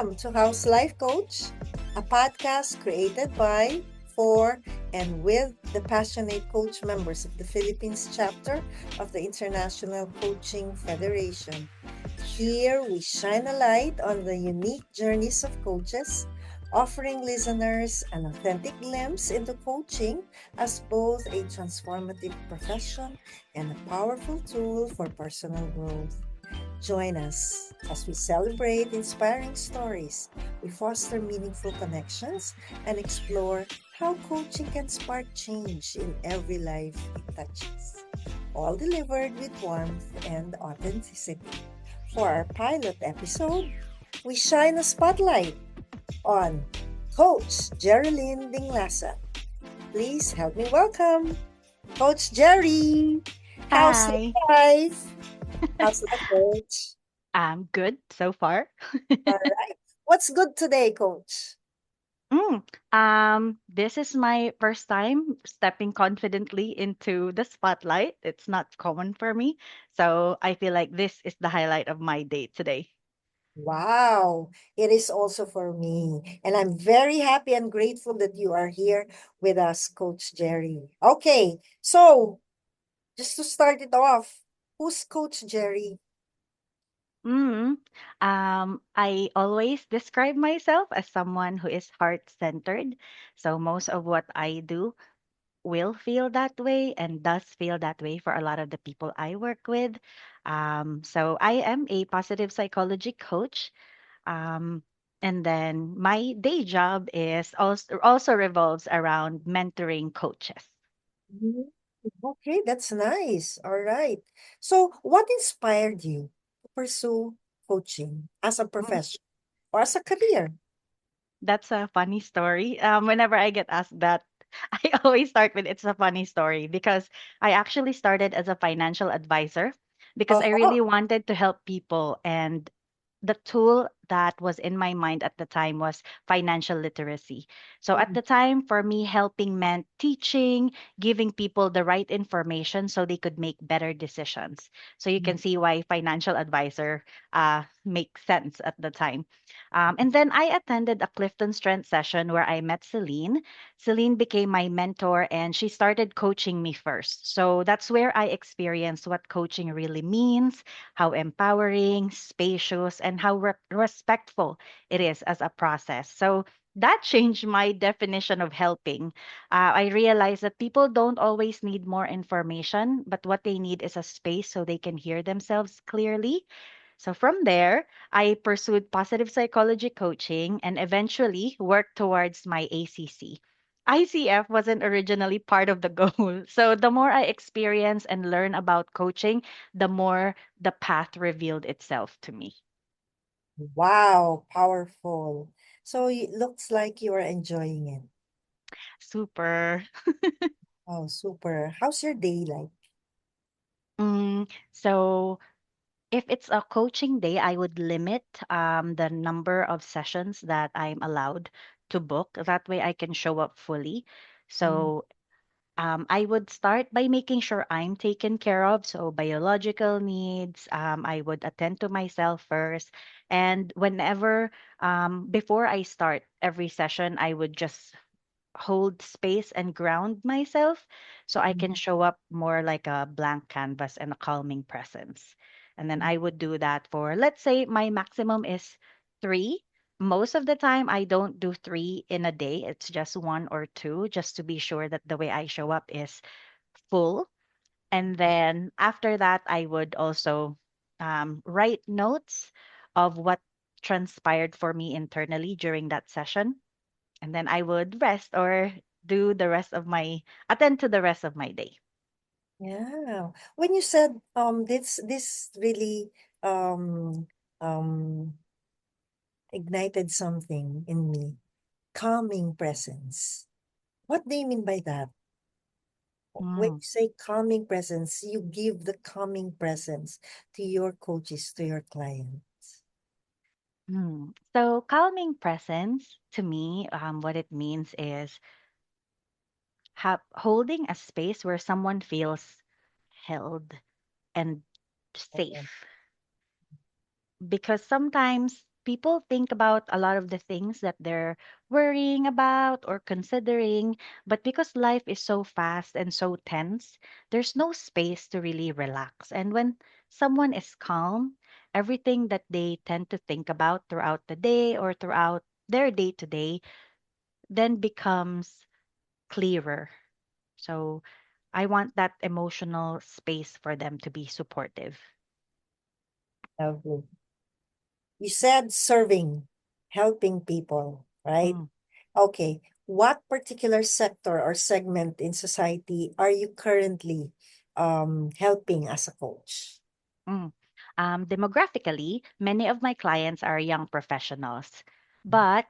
Welcome to House Life Coach, a podcast created by, for, and with the passionate coach members of the Philippines chapter of the International Coaching Federation. Here we shine a light on the unique journeys of coaches, offering listeners an authentic glimpse into coaching as both a transformative profession and a powerful tool for personal growth. Join us as we celebrate inspiring stories, we foster meaningful connections, and explore how coaching can spark change in every life it touches. All delivered with warmth and authenticity. For our pilot episode, we shine a spotlight on Coach Geraldine Dinglasa. Please help me welcome Coach Jerry. How's Hi, life? How's life, Coach? I'm good so far. All right. What's good today, Coach? Mm, this is my first time stepping confidently into the spotlight. It's not common for me. So I feel like this is the highlight of my day today. Wow, it is also for me. And I'm very happy and grateful that you are here with us, Coach Jerry. Okay, so just to start it off, who's Coach Jerry? Mm, I always describe myself as someone who is heart-centered. So most of what I do will feel that way and does feel that way for a lot of the people I work with. So I am a positive psychology coach. Um, and then my day job is also revolves around mentoring coaches. Mhm. Okay, that's nice. All right. So, what inspired you to pursue coaching as a Mm, profession or as a career? That's a funny story. Whenever I get asked that, I always start with it's a funny story because I actually started as a financial advisor because I Uh-huh. really wanted to help people, and the tool that was in my mind at the time was financial literacy. So at Mhm. the time, for me, helping meant teaching, giving people the right information so they could make better decisions. So you can see why financial advisor makes sense at the time. And then I attended a Clifton Strength session where I met Celine. Celine became my mentor and she started coaching me first. So that's where I experienced what coaching really means, how empowering, spacious, and how respectful it is as a process. So that changed my definition of helping. I realized that people don't always need more information, but what they need is a space so they can hear themselves clearly. So from there, I pursued positive psychology coaching and eventually worked towards my ACC. ICF wasn't originally part of the goal. So the more I experience and learn about coaching, the more the path revealed itself to me. Wow, powerful. So it looks like you are enjoying it. Super. Oh, super. How's your day like? So if it's a coaching day, I would limit the number of sessions that I'm allowed to book. That way I can show up fully. Mm, So I would start by making sure I'm taken care of. So, biological needs, I would attend to myself first. And whenever, before I start every session, I would just hold space and ground myself so I mm, can show up more like a blank canvas and a calming presence. And then mm, I would do that for, let's say, my maximum is three. Most of the time, I don't do three in a day. It's just one or two, just to be sure that the way I show up is full. And then after that, I would also write notes of what transpired for me internally during that session, and then I would rest or do the rest of my attend to the rest of my day. yeah. When you said this really um um ignited something in me. Calming presence. What do you mean by that? When you Mm. say calming presence, you give the calming presence to your coaches, to your clients. So calming presence to me, what it means is holding a space where someone feels held and Okay. safe. Because sometimes people think about a lot of the things that they're worrying about or considering, but because life is so fast and so tense, there's no space to really relax. And when someone is calm, everything that they tend to think about throughout the day or throughout their day to day then becomes clearer. So I want that emotional space for them to be supportive. Lovely. You said serving, helping people, right? Mm, Okay. What particular sector or segment in society are you currently helping as a coach? mm. Demographically, many of my clients are young professionals. But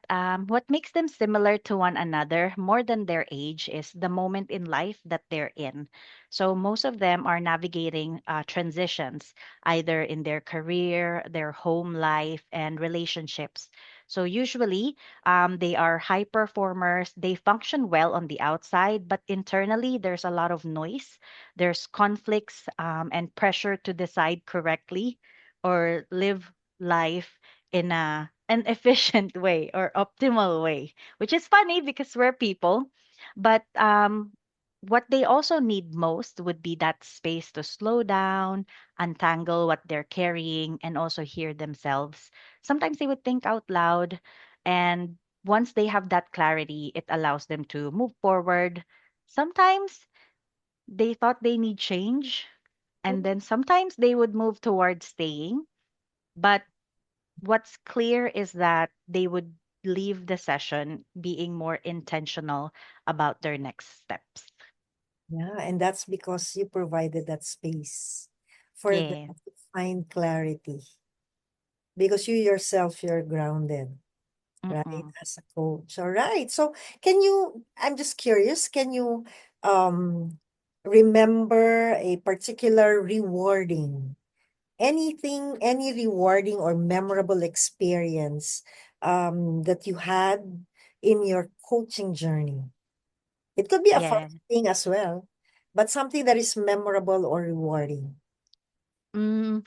what makes them similar to one another more than their age is the moment in life that they're in. So most of them are navigating transitions, either in their career, their home life, and relationships. So usually, they are high performers. They function well on the outside, but internally, there's a lot of noise. There's conflicts and pressure to decide correctly or live life in an efficient way or optimal way, which is funny because we're people. But what they also need most would be that space to slow down, untangle what they're carrying, and also hear themselves. Sometimes they would think out loud, and once they have that clarity, it allows them to move forward. Sometimes they thought they need change, and then sometimes they would move towards staying. But what's clear is that they would leave the session being more intentional about their next steps. Yeah, and that's because you provided that space for them Yeah. to find clarity because you yourself, you're grounded, right? Mm-mm. As a coach. All right. So can you, I'm just curious, can you um remember a particular rewarding, anything, any rewarding or memorable experience that you had in your coaching journey? It could be a fun Yeah. thing as well, but something that is memorable or rewarding. Mm,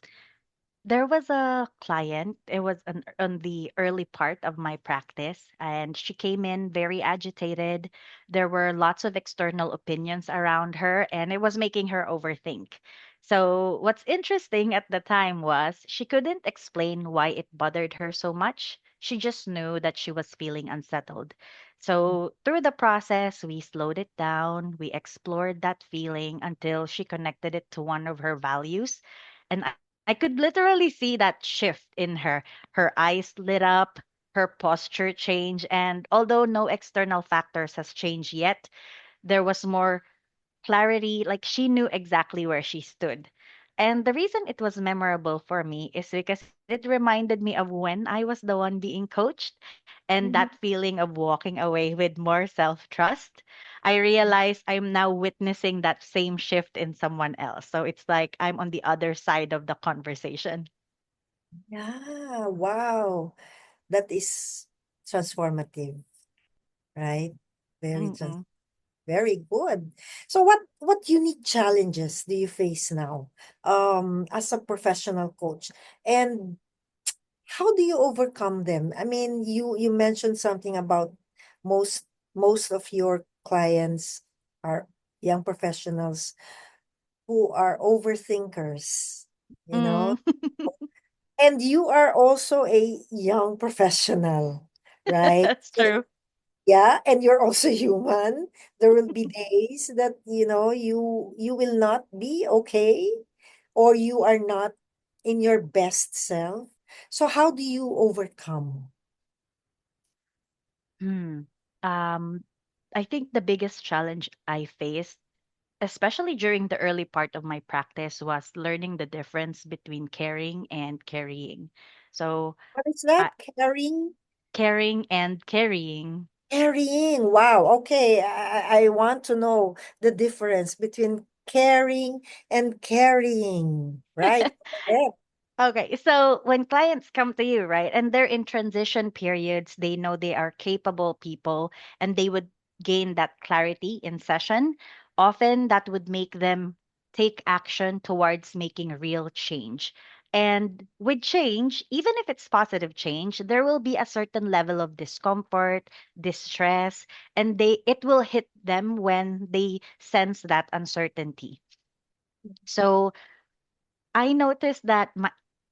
there was a client. It was on the early part of my practice, and she came in very agitated. There were lots of external opinions around her, and it was making her overthink. So, what's interesting at the time was she couldn't explain why it bothered her so much. She just knew that she was feeling unsettled. So, through the process, we slowed it down. We explored that feeling until she connected it to one of her values. And I could literally see that shift in her. Her eyes lit up, her posture changed, and although no external factors has changed yet, there was more clarity, like she knew exactly where she stood. And the reason it was memorable for me is because it reminded me of when I was the one being coached and that Mhm. feeling of walking away with more self trust. I realized I'm now witnessing that same shift in someone else. So it's like I'm on the other side of the conversation. Yeah, wow. That is transformative, right? Very trans Mm-mm. very good. So what unique challenges do you face now as a professional coach? And how do you overcome them? I mean, you mentioned something about most most of your clients are young professionals who are overthinkers, you know, Mm. and you are also a young professional, right? That's true. Yeah, and you're also human. There will be days that, you will not be okay or you are not in your best self. So how do you overcome? Hmm. Um, I think the biggest challenge I faced, especially during the early part of my practice, was learning the difference between caring and carrying. So, What is that? uh, Caring? caring and carrying. Carrying. Wow. Okay. I want to know the difference between caring and carrying. Right. Correct. Okay, so when clients come to you, right, and they're in transition periods, they know they are capable people and they would gain that clarity in session. Often that would make them take action towards making real change. And with change, even if it's positive change, there will be a certain level of discomfort, distress, and it will hit them when they sense that uncertainty. So I noticed that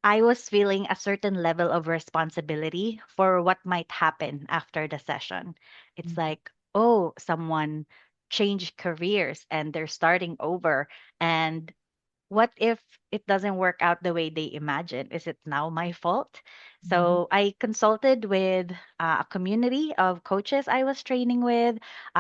I was feeling a certain level of responsibility for what might happen after the session. It's like, oh, someone changed careers and they're starting over. And what if it doesn't work out the way they imagine? Is it now my fault? Mhm. So I consulted with a community of coaches I was training with.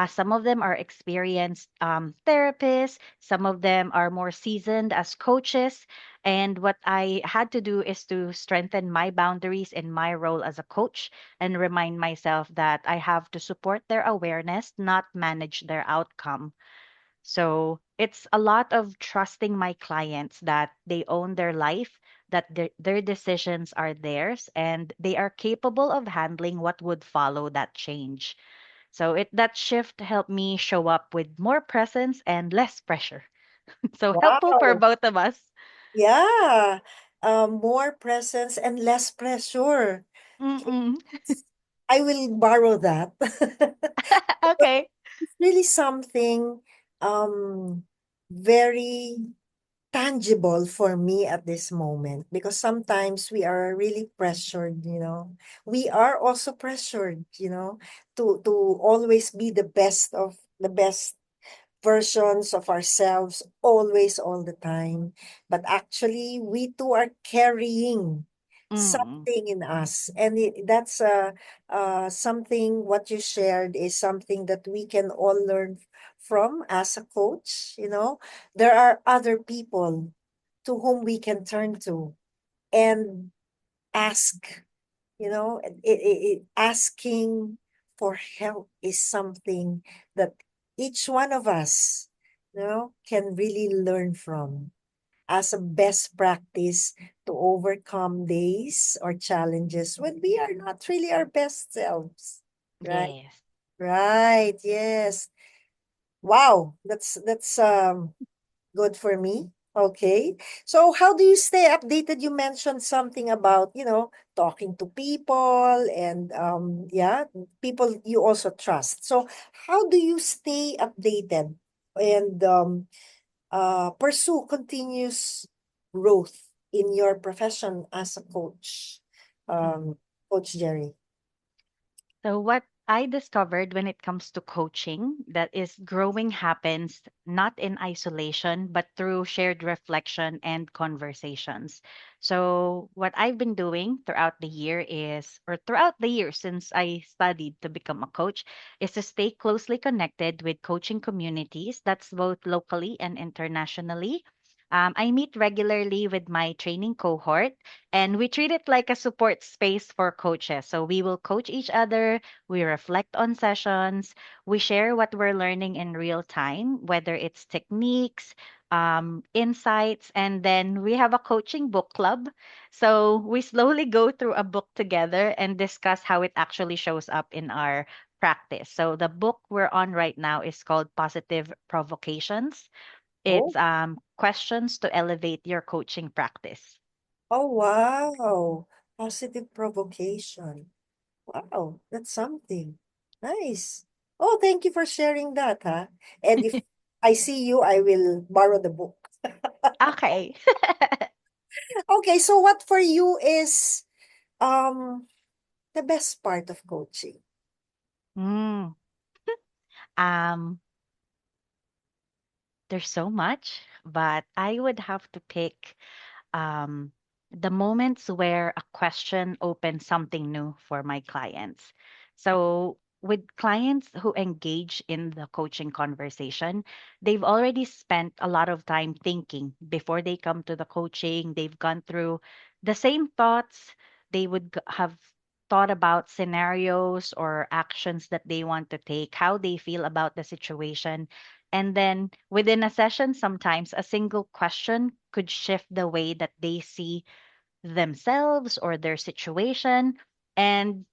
Some of them are experienced therapists, some of them are more seasoned as coaches. And what I had to do is to strengthen my boundaries in my role as a coach and remind myself that I have to support their awareness, not manage their outcome. So it's a lot of trusting my clients that they own their life, that their decisions are theirs, and they are capable of handling what would follow that change. So that shift helped me show up with more presence and less pressure. So helpful for Wow. both of us. Yeah. More presence and less pressure. Mm-mm. I will borrow that. Okay. It's really something um very tangible for me at this moment because sometimes we are really pressured, we are also pressured, to always be the best versions of ourselves always all the time, but actually we too are carrying Mm-mm. something in us, and that's something what you shared is something that we can all learn from as a coach. There are other people to whom we can turn to and ask. Asking for help is something that each one of us, can really learn from as a best practice to overcome days or challenges when we are not really our best selves. Right? Yes. Right. Yes. Wow. That's good for me. Okay. So how do you stay updated? You mentioned something about, talking to people and yeah, people you also trust. So how do you stay updated and pursue continuous growth in your profession as a coach? Um, Coach Jerry. So, what I discovered when it comes to coaching, that is growing happens not in isolation, but through shared reflection and conversations. So, what I've been doing throughout the year is, or throughout the year since I studied to become a coach, is to stay closely connected with coaching communities that's both locally and internationally. I meet regularly with my training cohort, and we treat it like a support space for coaches. So we will coach each other, we reflect on sessions, we share what we're learning in real time, whether it's techniques, insights, and then we have a coaching book club. So we slowly go through a book together and discuss how it actually shows up in our practice. So the book we're on right now is called Positive Provocations. It's Oh, questions to elevate your coaching practice. oh wow. Positive provocation. Wow, that's something. Nice. Oh, thank you for sharing that, huh? And if I see you, I will borrow the book. Okay. Okay, so what for you is um the best part of coaching? Mm. Um, there's so much, but I would have to pick um, the moments where a question opens something new for my clients. So, with clients who engage in the coaching conversation, they've already spent a lot of time thinking before they come to the coaching. They've gone through the same thoughts. They would have thought about scenarios or actions that they want to take, how they feel about the situation. And then within a session, sometimes a single question could shift the way that they see themselves or their situation. And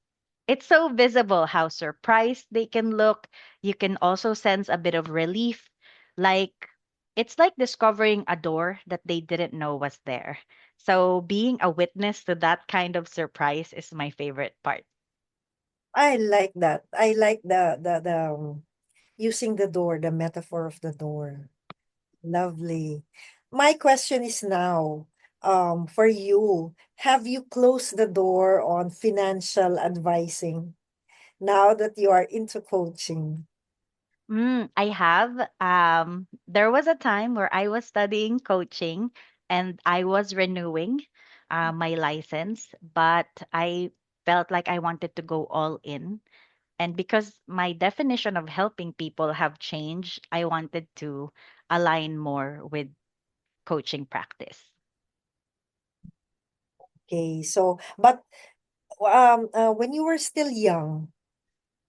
it's so visible how surprised they can look. You can also sense a bit of relief. Like it's like discovering a door that they didn't know was there. So being a witness to that kind of surprise is my favorite part. I like that. I like the using the door, the metaphor of the door. Lovely. My question is now, for you, have you closed the door on financial advising now that you are into coaching? I have. There was a time where I was studying coaching and I was renewing my license, but I felt like I wanted to go all in. And because my definition of helping people have changed, I wanted to align more with coaching practice. Okay, so but when you were still young,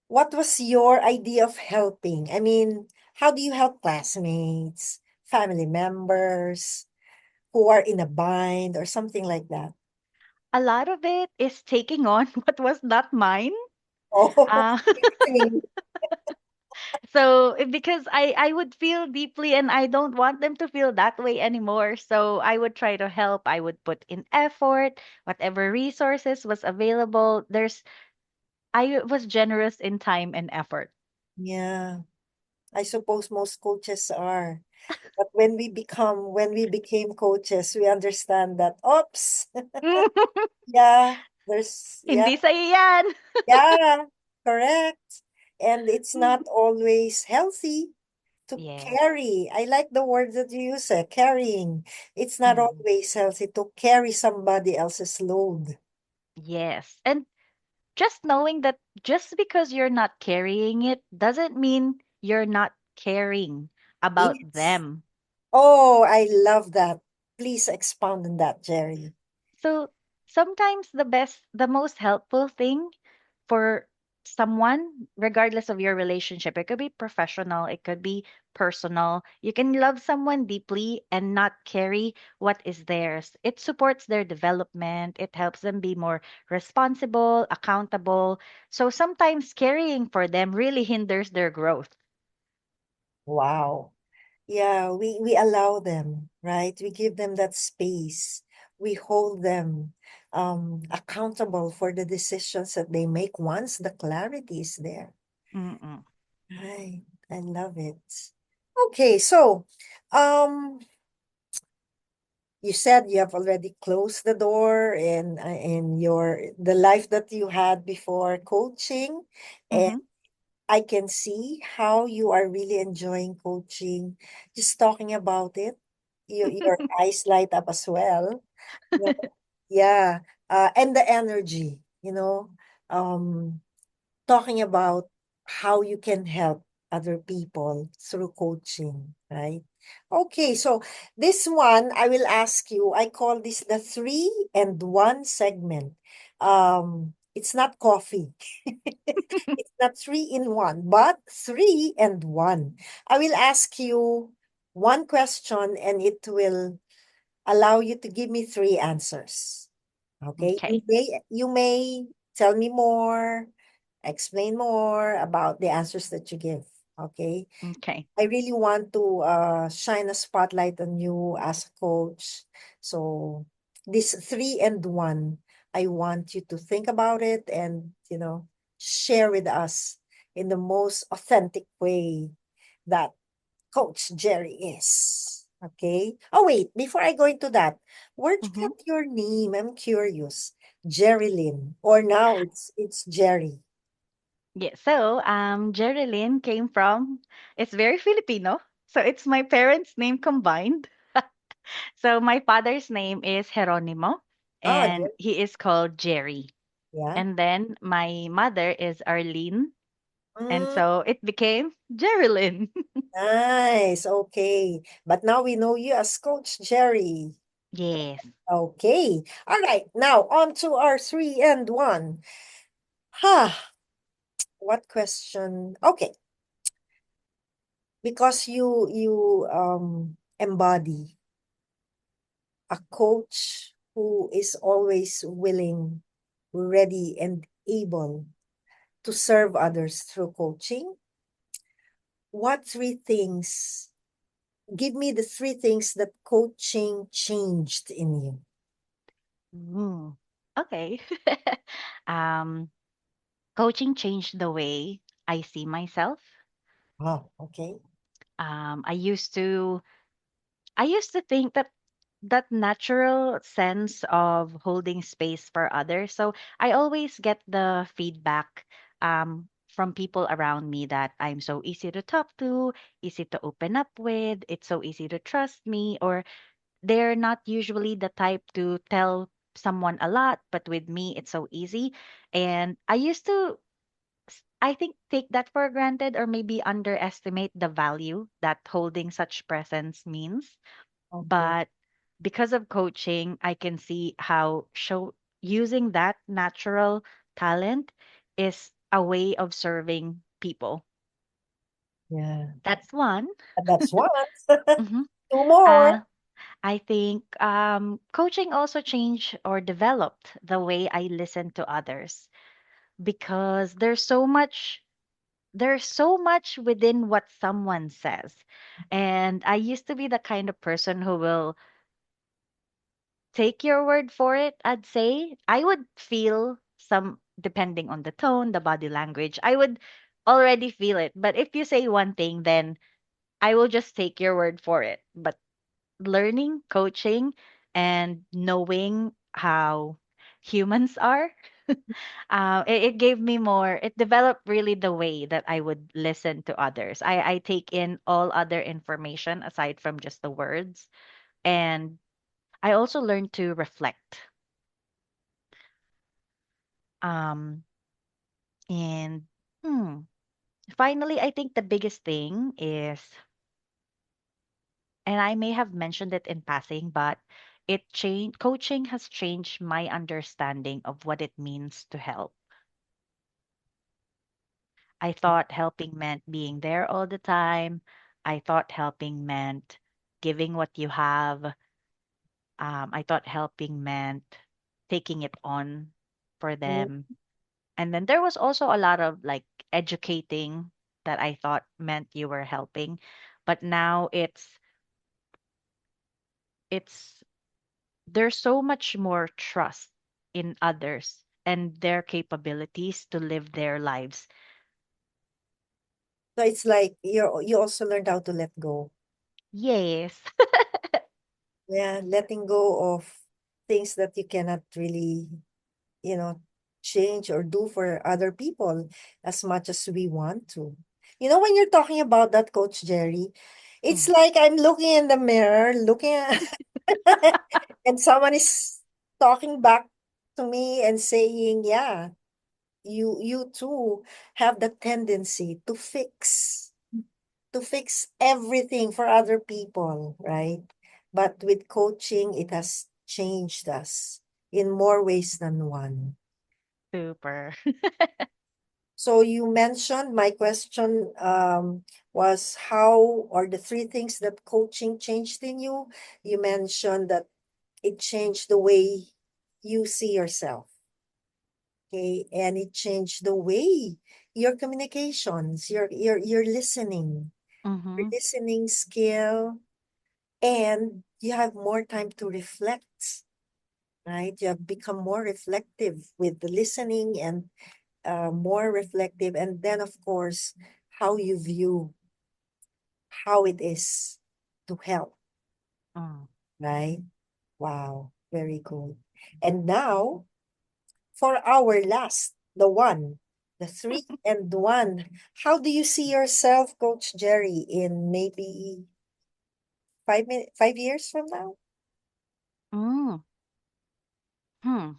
what was your idea of helping? I mean, how do you help classmates, family members who are in a bind or something like that? A lot of it is taking on what was not mine. Oh, Uh, fixing. because I would feel deeply and I don't want them to feel that way anymore. So I would try to help. I would put in effort, whatever resources was available. I was generous in time and effort. Yeah, I suppose most coaches are. But when we became coaches, we understand that, oops, yeah, yeah, Hindi sa'yo yan. yeah, correct. And it's not always healthy to Yes. carry. I like the word that you use, carrying. It's not Mm. always healthy to carry somebody else's load. Yes. And just knowing that just because you're not carrying it doesn't mean you're not caring about Yes. them. Oh, I love that. Please expound on that, Jerry. So sometimes the most helpful thing for someone, regardless of your relationship, it could be professional, it could be personal. You can love someone deeply and not carry what is theirs. It supports their development, it helps them be more responsible, accountable. So sometimes carrying for them really hinders their growth. Wow. Yeah, we allow them, right? We give them that space. We hold them accountable for the decisions that they make once the clarity is there. Mm-mm. Right. I love it. Okay, so um you said you have already closed the door in your the life that you had before coaching, and Mm-hmm. I can see how you are really enjoying coaching. Just talking about it, your eyes light up as well. You know, yeah, and the energy, um, talking about how you can help other people through coaching, right? Okay, so this one I will ask you. I call this the three and one segment. It's not coffee. It's not three in one, but three and one. I will ask you one question and it will allow you to give me three answers. Okay? Okay. You may tell me more, explain more about the answers that you give. Okay? Okay. I really want to shine a spotlight on you as a coach. So this three and one, I want you to think about it and, share with us in the most authentic way that Coach Jerry is. Okay. Oh, wait, before I go into that, where'd you Mm-hmm. get your name? I'm curious. Jerry Lynn. Or now it's Jerry. Yeah, so Jerilyn came from, it's very Filipino. So it's my parents' name combined. So my father's name is Jeronimo Oh, and he is called Jerry. yeah. And then my mother is Arlene. And Mm, so it became Jerilyn. nice. Okay. But now we know you as Coach Jerry. Yes. Okay. All right. Now on to our three and one. Ha. What question? Okay. Because you embody a coach who is always willing, ready, and able to serve others through coaching. What three things? Give me the three things that coaching changed in you. Mm. Okay. um, Coaching changed the way I see myself. Oh, okay. Um, I used to I used to think that that natural sense of holding space for others. So I always get the feedback from people around me that I'm so easy to talk to, easy to open up with, it's so easy to trust me, or they're not usually the type to tell someone a lot, but with me, it's so easy. And I used to, I think, take that for granted or maybe underestimate the value that holding such presence means. Okay. But because of coaching, I can see how using that natural talent is a way of serving people. Yeah. That's one. That's one. Mhm. Two more. Uh, I think coaching also changed or developed the way I listen to others because there's so much within what someone says. And I used to be the kind of person who will take your word for it, I'd say. I would feel some, depending on the tone, the body language, I would already feel it. But if you say one thing, then I will just take your word for it. But learning, coaching, and knowing how humans are, it gave me more, it developed really the way that I would listen to others. I take in all other information aside from just the words. And I also learned to reflect. Um, and hmm, finally, I think the biggest thing is, and I may have mentioned it in passing, but coaching has changed my understanding of what it means to help. I thought helping meant being there all the time. I thought helping meant giving what you have. I thought helping meant taking it on for Mm. them. And then there was also a lot of like educating that I thought meant you were helping. But now it's there's so much more trust in others and their capabilities to live their lives. So it's like you also learned how to let go. Yes. Yeah, letting go of things that you cannot really, you know, change or do for other people as much as we want to. When you're talking about that, Coach Jerry, it's Mm. like I'm looking in the mirror, looking at, and someone is talking back to me and saying, yeah, you too have the tendency to fix everything for other people, right? But with coaching, it has changed us in more ways than one. Super. So you mentioned my question was how or the three things that coaching changed in you. You mentioned that it changed the way you see yourself, okay, and it changed the way your communications, your your Mm-hmm. listening skill, and you have more time to reflect, right? You have become more reflective with the listening and more reflective. And then, of course, how you view how it is to help, Mm. right? Wow, very good. And now, for our last, the three and one, how do you see yourself, Coach Jerry, in maybe 5 years from now? Mm. Hmm.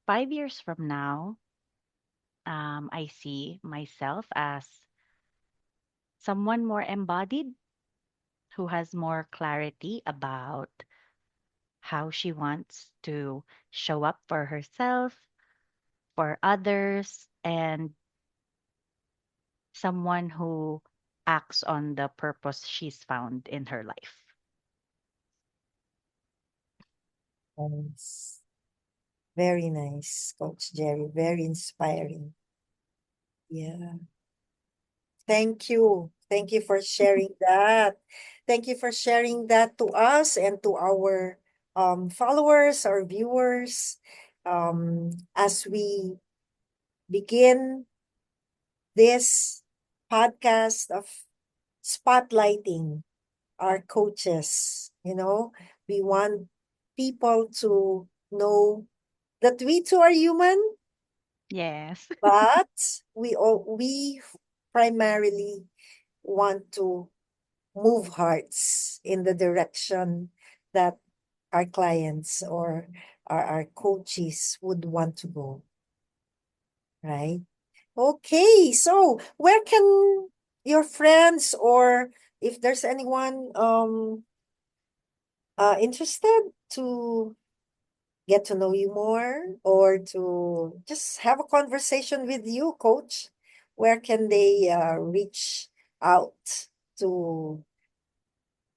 5 years from now, I see myself as someone more embodied who has more clarity about how she wants to show up for herself, for others, and someone who acts on the purpose she's found in her life. Yes. Very nice, Coach Jerry. Very inspiring. Yeah. Thank you. Thank you for sharing that. Thank you for sharing that to us and to our followers, our viewers, as we begin this podcast of spotlighting our coaches. We want people to know that we too are human, Yes. but we primarily want to move hearts in the direction that our clients or our coaches would want to go, right? Okay, so where can your friends, or if there's anyone interested to get to know you more or to just have a conversation with you, coach, where can they reach out to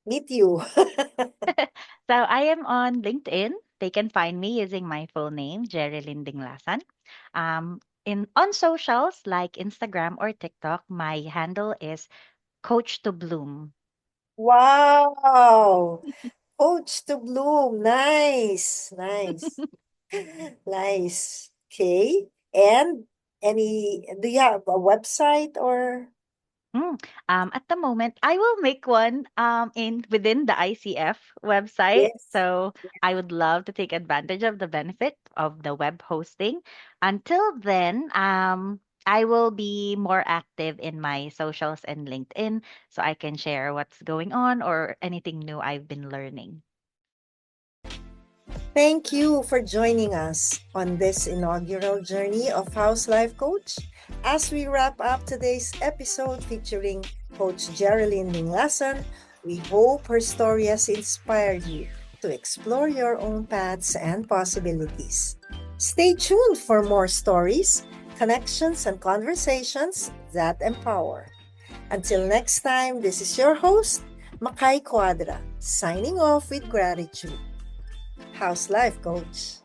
meet you? So I am on LinkedIn. They can find me using my full name, Jerilyn Dinglasan. In on socials like Instagram or TikTok, my handle is Coach to Bloom. Wow. Coach to Bloom. Nice. Nice. Nice. Okay. And do you have a website or? Mm. At the moment, I will make one in within the ICF website. Yes. So I would love to take advantage of the benefit of the web hosting. Until then, I will be more active in my socials and LinkedIn so I can share what's going on or anything new I've been learning. Thank you for joining us on this inaugural journey of House Life Coach as we wrap up today's episode featuring Coach Geraldine Dinglasan. We hope her story has inspired you to explore your own paths and possibilities. Stay tuned for more stories, connections, and conversations that empower. Until next time, this is your host, Makai Quadra, signing off with gratitude. House Life Coach.